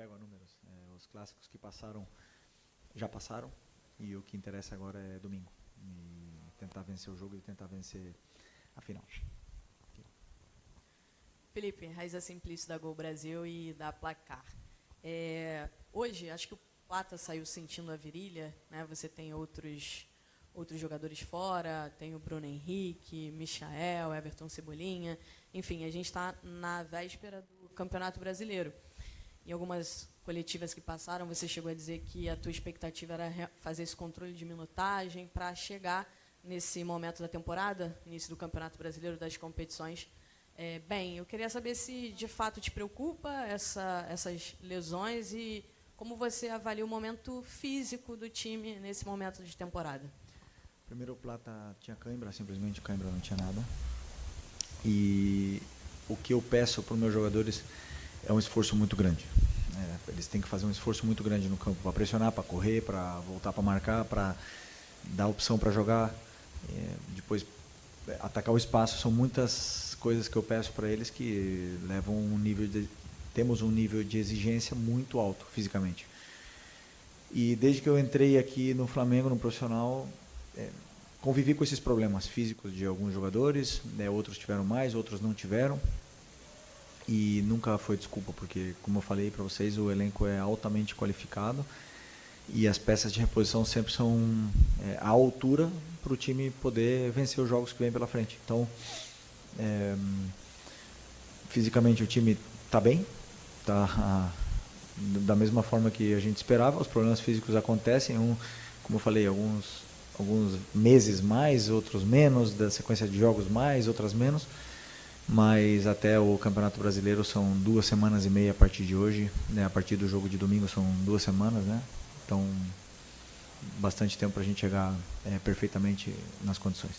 apego a números. Os clássicos que passaram, já passaram, e o que interessa agora é domingo. E tentar vencer o jogo e tentar vencer a final. Felipe, Raiza Simplício da Gol Brasil e da Placar. Hoje, acho que o Plata saiu sentindo a virilha, né? Você tem outros jogadores fora, tem o Bruno Henrique, Michael, Everton Cebolinha. Enfim, a gente está na véspera do Campeonato Brasileiro. Em algumas coletivas que passaram, você chegou a dizer que a tua expectativa era fazer esse controle de minutagem para chegar nesse momento da temporada, início do Campeonato Brasileiro, das competições. Bem, eu queria saber se de fato te preocupa essas lesões e como você avalia o momento físico do time nesse momento de temporada. Primeiro, o Plata tinha cãibra, simplesmente cãibra, não tinha nada. E o que eu peço para os meus jogadores é um esforço muito grande. Eles têm que fazer um esforço muito grande no campo para pressionar, para correr, para voltar para marcar, para dar opção para jogar, depois atacar o espaço. São muitas coisas que eu peço para eles que levam temos um nível de exigência muito alto fisicamente. E desde que eu entrei aqui no Flamengo, no profissional, convivi com esses problemas físicos de alguns jogadores, outros tiveram mais, outros não tiveram. E nunca foi desculpa, porque, como eu falei para vocês, o elenco é altamente qualificado e as peças de reposição sempre são à altura para o time poder vencer os jogos que vem pela frente. Então, fisicamente o time está bem, está da mesma forma que a gente esperava. Os problemas físicos acontecem, como eu falei, alguns meses mais, outros menos, da sequência de jogos mais, outras menos. Mas até o Campeonato Brasileiro são 2 semanas e meia a partir de hoje, né? A partir do jogo de domingo são 2 semanas, né? Então, bastante tempo para a gente chegar perfeitamente nas condições.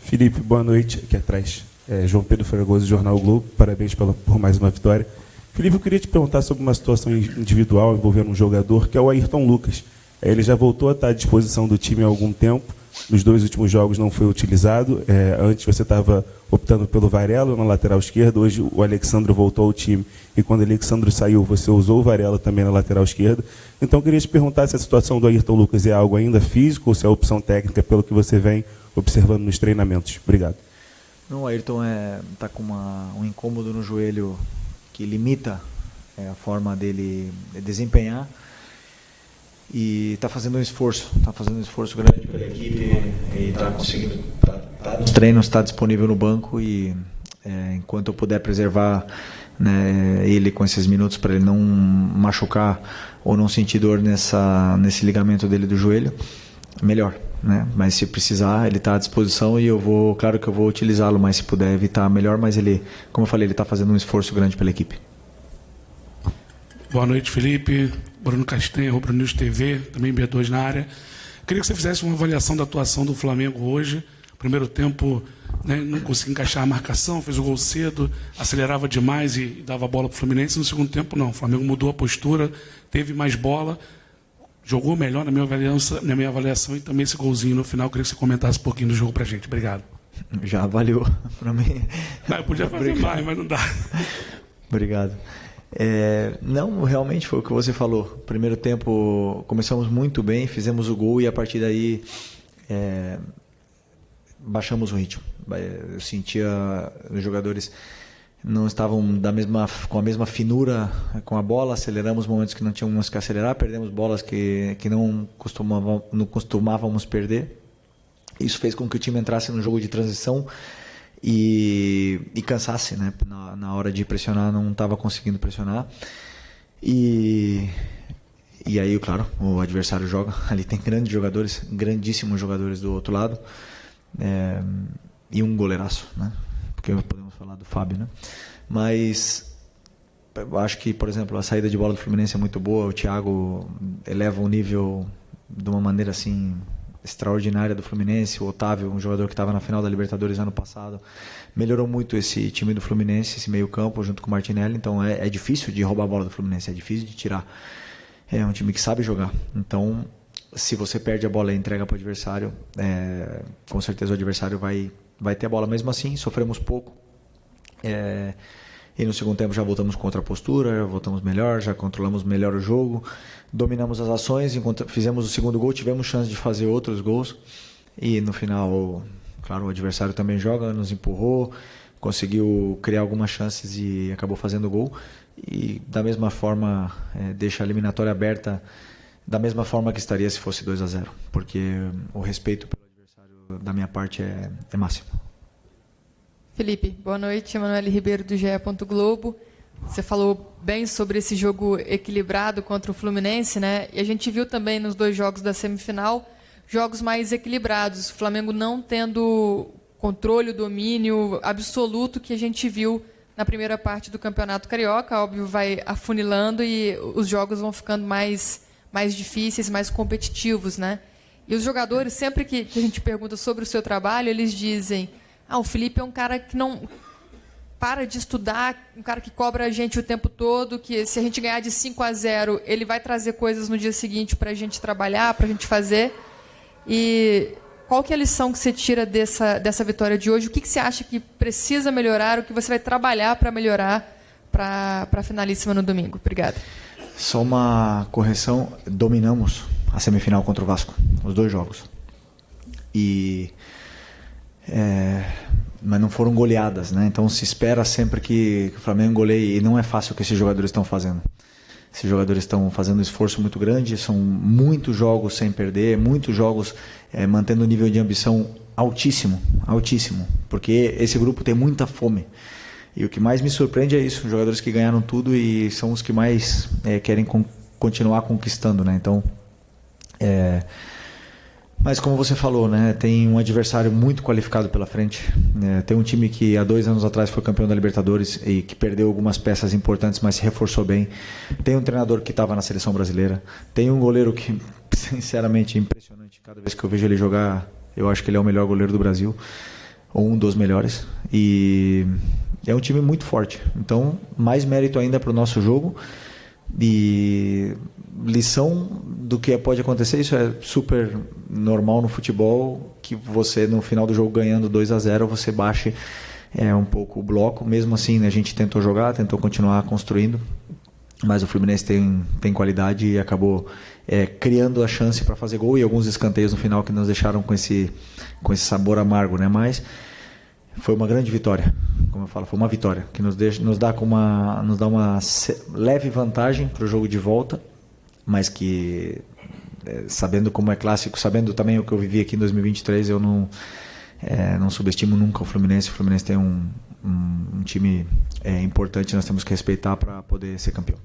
Felipe, boa noite, aqui atrás. João Pedro Fragoso, Jornal Globo, parabéns por mais uma vitória. Felipe, eu queria te perguntar sobre uma situação individual envolvendo um jogador, que é o Ayrton Lucas. Ele já voltou a estar à disposição do time há algum tempo. Nos 2 últimos jogos não foi utilizado. Antes você estava optando pelo Varela na lateral esquerda. Hoje o Alexandre voltou ao time. E quando o Alexandre saiu, você usou o Varela também na lateral esquerda. Então eu queria te perguntar se a situação do Ayrton Lucas é algo ainda físico ou se é opção técnica pelo que você vem observando nos treinamentos. Obrigado. Não, o Ayrton está com um incômodo no joelho que limita a forma dele desempenhar. E está fazendo um esforço grande pela equipe e está conseguindo, está nos treinos, está disponível no banco e enquanto eu puder preservar, né, ele com esses minutos para ele não machucar ou não sentir dor nesse ligamento dele do joelho, melhor, né? Mas se precisar, ele está à disposição e claro que eu vou utilizá-lo, mas se puder evitar, melhor. Mas ele, como eu falei, ele está fazendo um esforço grande pela equipe. Boa noite, Felipe. Bruno Castanha, Rubro News TV, também B2 na área. Queria que você fizesse uma avaliação da atuação do Flamengo hoje. Primeiro tempo, né, não conseguiu encaixar a marcação, fez o gol cedo, acelerava demais e dava a bola para o Fluminense. No segundo tempo, não. O Flamengo mudou a postura, teve mais bola, jogou melhor na minha avaliação e também esse golzinho no final. Queria que você comentasse um pouquinho do jogo para a gente. Obrigado. Já avaliou para mim. Eu podia fazer mais, mas não dá. Obrigado. Não, realmente foi o que você falou. Primeiro tempo começamos muito bem, fizemos o gol e a partir daí baixamos o ritmo. Eu sentia os jogadores não estavam com a mesma finura com a bola, aceleramos momentos que não tínhamos que acelerar, perdemos bolas que não costumávamos perder. Isso fez com que o time entrasse no jogo de transição e cansasse, né? Na hora de pressionar não estava conseguindo pressionar e aí, claro, o adversário joga, ali tem grandes jogadores, grandíssimos jogadores do outro lado, e um goleiraço, né? Porque podemos falar do Fábio, né? Mas eu acho que, por exemplo, a saída de bola do Fluminense é muito boa, o Thiago eleva o nível de uma maneira assim extraordinária do Fluminense. O Otávio, um jogador que estava na final da Libertadores ano passado, melhorou muito esse time do Fluminense, esse meio campo junto com o Martinelli. Então é difícil de roubar a bola do Fluminense, é difícil de tirar. É um time que sabe jogar. Então, se você perde a bola e entrega para o adversário, com certeza o adversário vai ter a bola. Mesmo assim, sofremos pouco. E no segundo tempo já voltamos com outra postura, voltamos melhor, já controlamos melhor o jogo, dominamos as ações, fizemos o segundo gol, tivemos chance de fazer outros gols. E no final, claro, o adversário também joga, nos empurrou, conseguiu criar algumas chances e acabou fazendo gol. E da mesma forma, deixa a eliminatória aberta da mesma forma que estaria se fosse 2-0, porque o respeito pelo adversário da minha parte é máximo. Felipe, boa noite. Emanuele Ribeiro, do GE. Globo. Você falou bem sobre esse jogo equilibrado contra o Fluminense, né? E a gente viu também nos 2 jogos da semifinal, jogos mais equilibrados. O Flamengo não tendo controle, o domínio absoluto que a gente viu na primeira parte do Campeonato Carioca. Óbvio, vai afunilando e os jogos vão ficando mais difíceis, mais competitivos, né? E os jogadores, sempre que a gente pergunta sobre o seu trabalho, eles dizem: o Felipe é um cara que não para de estudar, um cara que cobra a gente o tempo todo, que se a gente ganhar de 5-0, ele vai trazer coisas no dia seguinte para a gente trabalhar, para a gente fazer. E qual que é a lição que você tira dessa vitória de hoje? O que você acha que precisa melhorar, o que você vai trabalhar para melhorar para a finalíssima no domingo? Obrigada. Só uma correção, dominamos a semifinal contra o Vasco, os 2 jogos. Mas não foram goleadas, né? Então se espera sempre que o Flamengo goleie, e não é fácil o que esses jogadores estão fazendo. Esses jogadores estão fazendo um esforço muito grande, são muitos jogos sem perder, muitos jogos mantendo um nível de ambição altíssimo, porque esse grupo tem muita fome. E o que mais me surpreende é isso, jogadores que ganharam tudo e são os que mais querem continuar conquistando, né? Então, mas como você falou, né, tem um adversário muito qualificado pela frente. Tem um time que há 2 anos atrás foi campeão da Libertadores e que perdeu algumas peças importantes, mas se reforçou bem. Tem um treinador que estava na seleção brasileira. Tem um goleiro que, sinceramente, é impressionante. Cada vez que eu vejo ele jogar, eu acho que ele é o melhor goleiro do Brasil, ou um dos melhores. E é um time muito forte. Então, mais mérito ainda para o nosso jogo. E lição do que pode acontecer, isso é super normal no futebol, que você no final do jogo ganhando 2-0, você baixe um pouco o bloco. Mesmo assim, né, a gente tentou jogar, tentou continuar construindo, mas o Fluminense tem qualidade e acabou criando a chance para fazer gol, e alguns escanteios no final que nos deixaram com esse sabor amargo, né? Mas foi uma grande vitória, como eu falo, foi uma vitória que nos dá uma leve vantagem para o jogo de volta, mas que, sabendo como é clássico, sabendo também o que eu vivi aqui em 2023, eu não subestimo nunca o Fluminense. O Fluminense tem um time importante, nós temos que respeitar para poder ser campeão.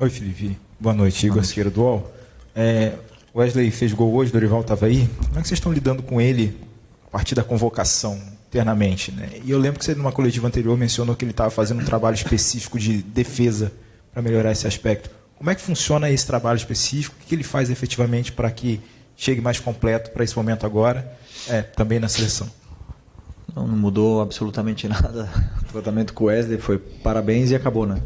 Oi, Felipe. Boa noite, Igor Siqueira do UOL. Wesley fez gol hoje, Dorival estava aí. Como é que vocês estão lidando com ele a partir da convocação internamente, né? E eu lembro que você, numa coletiva anterior, mencionou que ele estava fazendo um trabalho específico de defesa para melhorar esse aspecto. Como é que funciona esse trabalho específico? O que ele faz efetivamente para que chegue mais completo para esse momento agora, também na seleção? Não mudou absolutamente nada. O tratamento com o Wesley foi parabéns e acabou, né?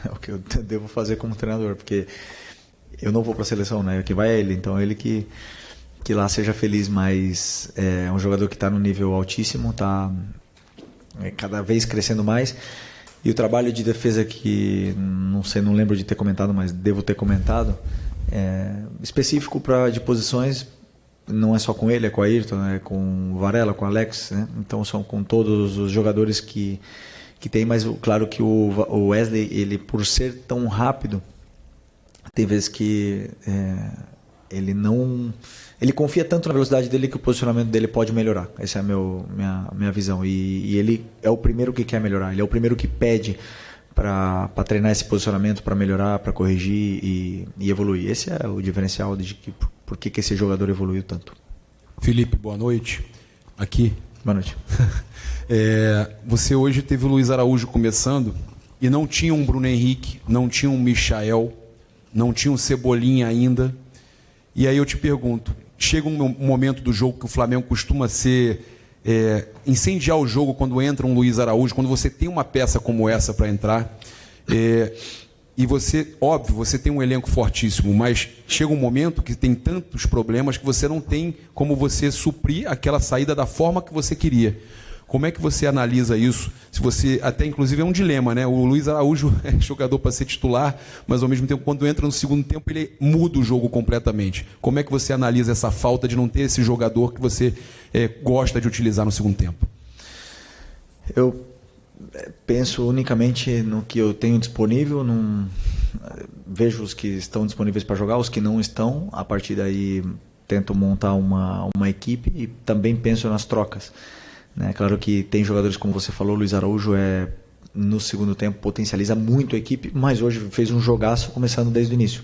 É o que eu devo fazer como treinador, porque eu não vou para a seleção, né? O que vai é ele, então ele que lá seja feliz, mas é um jogador que está no nível altíssimo, está cada vez crescendo mais. E o trabalho de defesa que, não lembro de ter comentado, mas devo ter comentado, específico de posições, não é só com ele, é com o Ayrton, é com o Varela, com o Alex, né? Então são com todos os jogadores que tem, mas claro que o Wesley, ele por ser tão rápido, tem vezes que ele confia tanto na velocidade dele que o posicionamento dele pode melhorar. Essa é a minha visão. E ele é o primeiro que quer melhorar. Ele é o primeiro que pede para treinar esse posicionamento, para melhorar, para corrigir e evoluir. Esse é o diferencial de por que esse jogador evoluiu tanto. Felipe, boa noite. Aqui. Boa noite. Você hoje teve o Luiz Araújo começando e não tinha um Bruno Henrique, não tinha um Michael, não tinha um Cebolinha ainda. E aí eu te pergunto, chega um momento do jogo que o Flamengo costuma incendiar o jogo quando entra um Luiz Araújo, quando você tem uma peça como essa para entrar, e você, óbvio, você tem um elenco fortíssimo, mas chega um momento que tem tantos problemas que você não tem como você suprir aquela saída da forma que você queria. Como é que você analisa isso? Se você, até inclusive é um dilema, né? O Luiz Araújo é jogador para ser titular, mas ao mesmo tempo, quando entra no segundo tempo, ele muda o jogo completamente. Como é que você analisa essa falta de não ter esse jogador que você gosta de utilizar no segundo tempo? Eu penso unicamente no que eu tenho disponível, vejo os que estão disponíveis para jogar, os que não estão, a partir daí tento montar uma equipe e também penso nas trocas. Né? Claro que tem jogadores, como você falou, Luiz Araújo no segundo tempo potencializa muito a equipe, mas hoje fez um jogaço começando desde o início,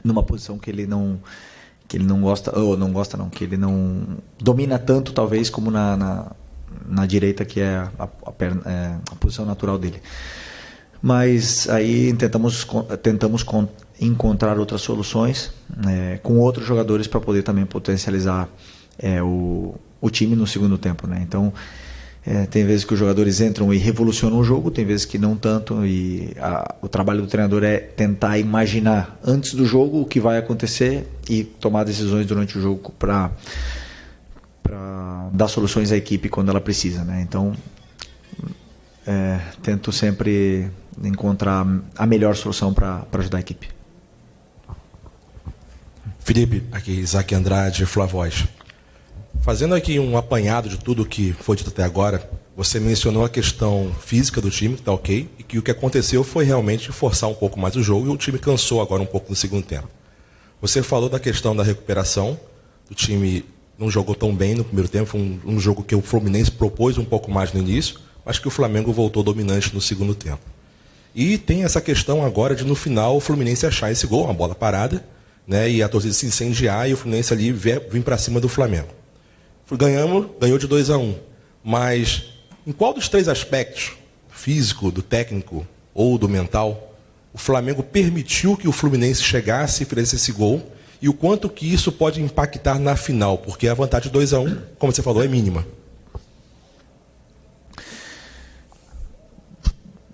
numa posição que ele não gosta, que ele não domina tanto talvez como na direita, que é a posição natural dele. Mas aí tentamos encontrar outras soluções com outros jogadores para poder também potencializar o time no segundo tempo. Né? Então, tem vezes que os jogadores entram e revolucionam o jogo, tem vezes que não tanto, e o trabalho do treinador é tentar imaginar antes do jogo o que vai acontecer e tomar decisões durante o jogo para dar soluções à equipe quando ela precisa. Né? Então, tento sempre encontrar a melhor solução para ajudar a equipe. Felipe, aqui Isaac Andrade, Flavoz. Fazendo aqui um apanhado de tudo que foi dito até agora, você mencionou a questão física do time, que está ok, e que o que aconteceu foi realmente forçar um pouco mais o jogo e o time cansou agora um pouco no segundo tempo. Você falou da questão da recuperação, o time não jogou tão bem no primeiro tempo, foi um jogo que o Fluminense propôs um pouco mais no início, mas que o Flamengo voltou dominante no segundo tempo. E tem essa questão agora de no final o Fluminense achar esse gol, uma bola parada, né, e a torcida se incendiar e o Fluminense ali vir para cima do Flamengo. Ganhou de 2-1, mas em qual dos três aspectos, físico, do técnico ou do mental, o Flamengo permitiu que o Fluminense chegasse e fizesse esse gol, e o quanto que isso pode impactar na final, porque a vantagem de 2-1, como você falou, é mínima.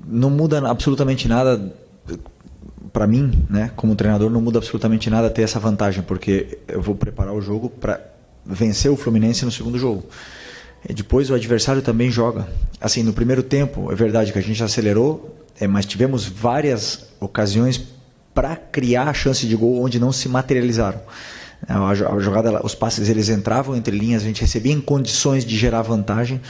Não muda absolutamente nada para mim, né? Como treinador, não muda absolutamente nada ter essa vantagem, porque eu vou preparar o jogo para vencer o Fluminense no segundo jogo. E depois o adversário também joga. Assim, no primeiro tempo, é verdade que a gente acelerou, mas tivemos várias ocasiões para criar a chance de gol onde não se materializaram. A jogada, os passes eles entravam entre linhas, a gente recebia em condições de gerar vantagem,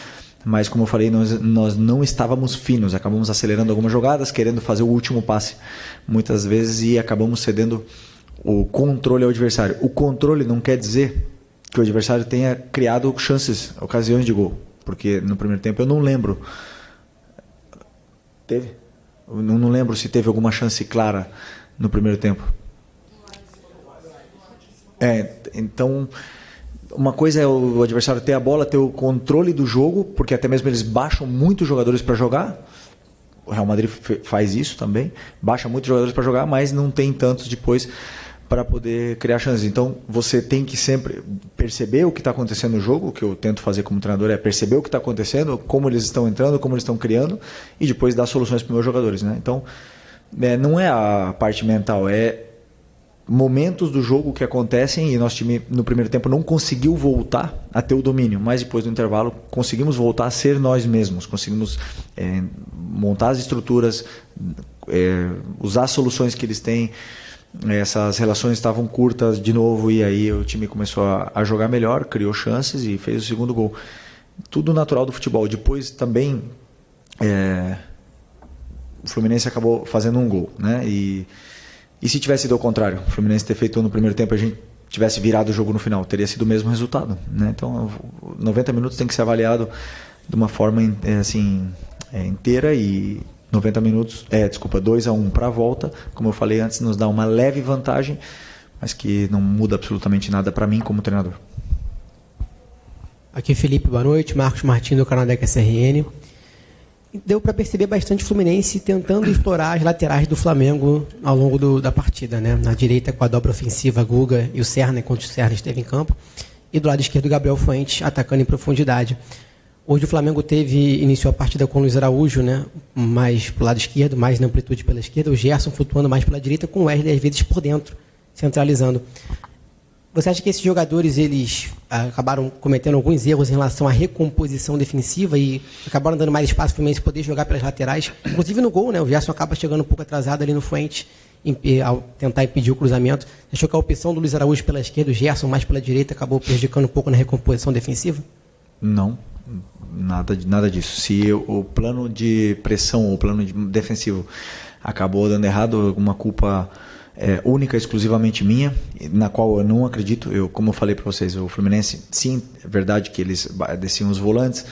mas como eu falei, nós não estávamos finos, acabamos acelerando algumas jogadas, querendo fazer o último passe muitas vezes e acabamos cedendo o controle ao adversário. O controle não quer dizer que o adversário tenha criado chances, ocasiões de gol, porque no primeiro tempo eu não lembro. Teve? Eu não lembro se teve alguma chance clara no primeiro tempo. Então, uma coisa é o adversário ter a bola, ter o controle do jogo, porque até mesmo eles baixam muitos jogadores para jogar. O Real Madrid faz isso também, baixa muitos jogadores para jogar, mas não tem tantos depois para poder criar chances. Então, você tem que sempre perceber o que está acontecendo no jogo. O que eu tento fazer como treinador é perceber o que está acontecendo, como eles estão entrando, como eles estão criando, e depois dar soluções para os meus jogadores. Né? Então, não é a parte mental, é momentos do jogo que acontecem, e nosso time no primeiro tempo não conseguiu voltar a ter o domínio, mas depois do intervalo conseguimos voltar a ser nós mesmos, conseguimos montar as estruturas, usar as soluções que eles têm. Essas relações estavam curtas de novo e aí o time começou a jogar melhor, criou chances e fez o segundo gol. Tudo natural do futebol. Depois também o Fluminense acabou fazendo um gol, né? E se tivesse sido ao contrário, o Fluminense ter feito no primeiro tempo, a gente tivesse virado o jogo no final, teria sido o mesmo resultado, né? Então 90 minutos tem que ser avaliado de uma forma inteira, e 90 minutos, 2-1 para a volta, como eu falei antes, nos dá uma leve vantagem, mas que não muda absolutamente nada para mim como treinador. Aqui Felipe, boa noite, Marcos Martins do canal da SRN. Deu para perceber bastante o Fluminense tentando explorar as laterais do Flamengo ao longo da partida, né? Na direita com a dobra ofensiva, Guga e o Serna, enquanto o Serna esteve em campo, e do lado esquerdo o Gabriel Fuentes atacando em profundidade. Hoje o Flamengo iniciou a partida com o Luiz Araújo, né, mais para o lado esquerdo, mais na amplitude pela esquerda, o Gerson flutuando mais pela direita, com o Wesley às vezes por dentro, centralizando. Você acha que esses jogadores eles acabaram cometendo alguns erros em relação à recomposição defensiva e acabaram dando mais espaço para o Fluminense poder jogar pelas laterais? Inclusive no gol, né? O Gerson acaba chegando um pouco atrasado ali no frente ao tentar impedir o cruzamento. Achou que a opção do Luiz Araújo pela esquerda, o Gerson mais pela direita, acabou prejudicando um pouco na recomposição defensiva? Não, nada disso. Se o plano de pressão, o plano defensivo acabou dando errado, alguma culpa única, exclusivamente minha, na qual eu não acredito. Como eu falei para vocês, o Fluminense, sim, é verdade que eles desciam os volantes,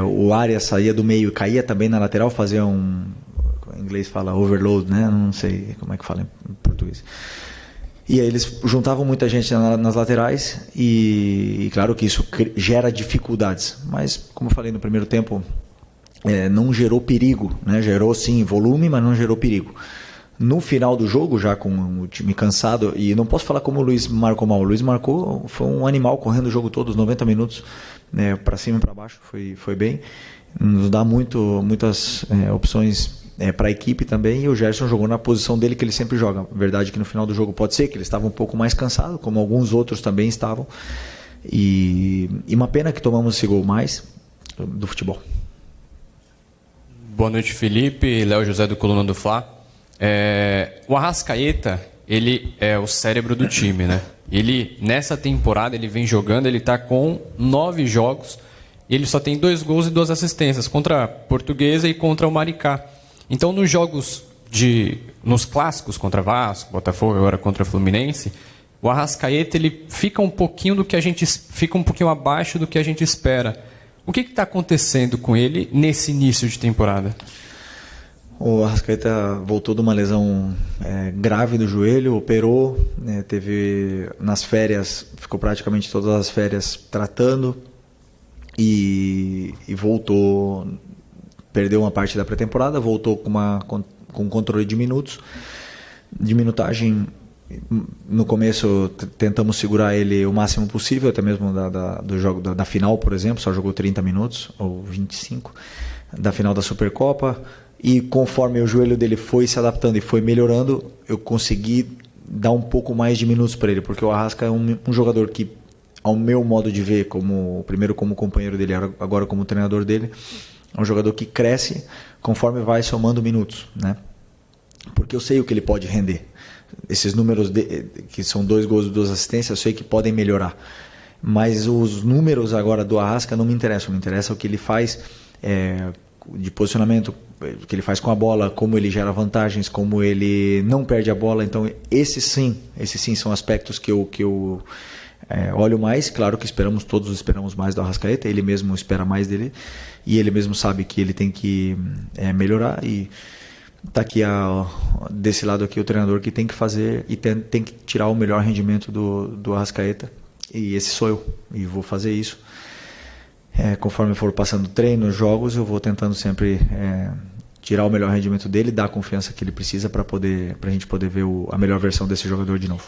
o Arias saía do meio e caía também na lateral, fazia em inglês fala overload, né? Não sei como é que fala em português. E aí eles juntavam muita gente nas laterais e claro que isso gera dificuldades, mas como eu falei no primeiro tempo, não gerou perigo, né? Gerou sim volume, mas não gerou perigo. No final do jogo, já com o time cansado, e não posso falar como o Luiz marcou mal. O Luiz marcou, foi um animal correndo o jogo todo, os 90 minutos, né, para cima e para baixo, foi bem. Nos dá muitas opções para a equipe também, e o Gerson jogou na posição dele que ele sempre joga. Verdade que no final do jogo pode ser que ele estava um pouco mais cansado, como alguns outros também estavam. E uma pena que tomamos esse gol mais do futebol. Boa noite, Felipe. Léo José do Coluna do Fla. O Arrascaeta, ele é o cérebro do time, né? Ele, nessa temporada, ele vem jogando, ele está com 9 jogos, e ele só tem 2 gols e 2 assistências, contra a Portuguesa e contra o Maricá. Então, nos jogos nos clássicos, contra Vasco, Botafogo, agora contra Fluminense, o Arrascaeta, ele fica um pouquinho abaixo do que a gente espera. O que está acontecendo com ele nesse início de temporada? O Arrascaeta voltou de uma lesão grave do joelho, operou, né, teve nas férias, ficou praticamente todas as férias tratando e voltou, perdeu uma parte da pré-temporada, voltou com controle de minutos, de minutagem. No começo tentamos segurar ele o máximo possível, até mesmo do jogo da final, por exemplo, só jogou 30 minutos ou 25 da final da Supercopa. E conforme o joelho dele foi se adaptando e foi melhorando, eu consegui dar um pouco mais de minutos para ele, porque o Arrasca é um jogador que, ao meu modo de ver, primeiro como companheiro dele, agora como treinador dele, é um jogador que cresce conforme vai somando minutos, né? Porque eu sei o que ele pode render. Esses números que são 2 gols e 2 assistências, eu sei que podem melhorar. Mas os números agora do Arrasca não me interessam. Me interessa o que ele faz de posicionamento, o que ele faz com a bola, como ele gera vantagens, como ele não perde a bola. Então, esses sim são aspectos que eu olho mais. Claro que todos esperamos mais do Arrascaeta, ele mesmo espera mais dele, e ele mesmo sabe que ele tem que melhorar, e está aqui desse lado aqui o treinador que tem que fazer e tem que tirar o melhor rendimento do Arrascaeta, e esse sou eu, e vou fazer isso. Conforme for passando treinos, jogos, eu vou tentando sempre tirar o melhor rendimento dele, dar a confiança que ele precisa para a gente poder ver a melhor versão desse jogador de novo.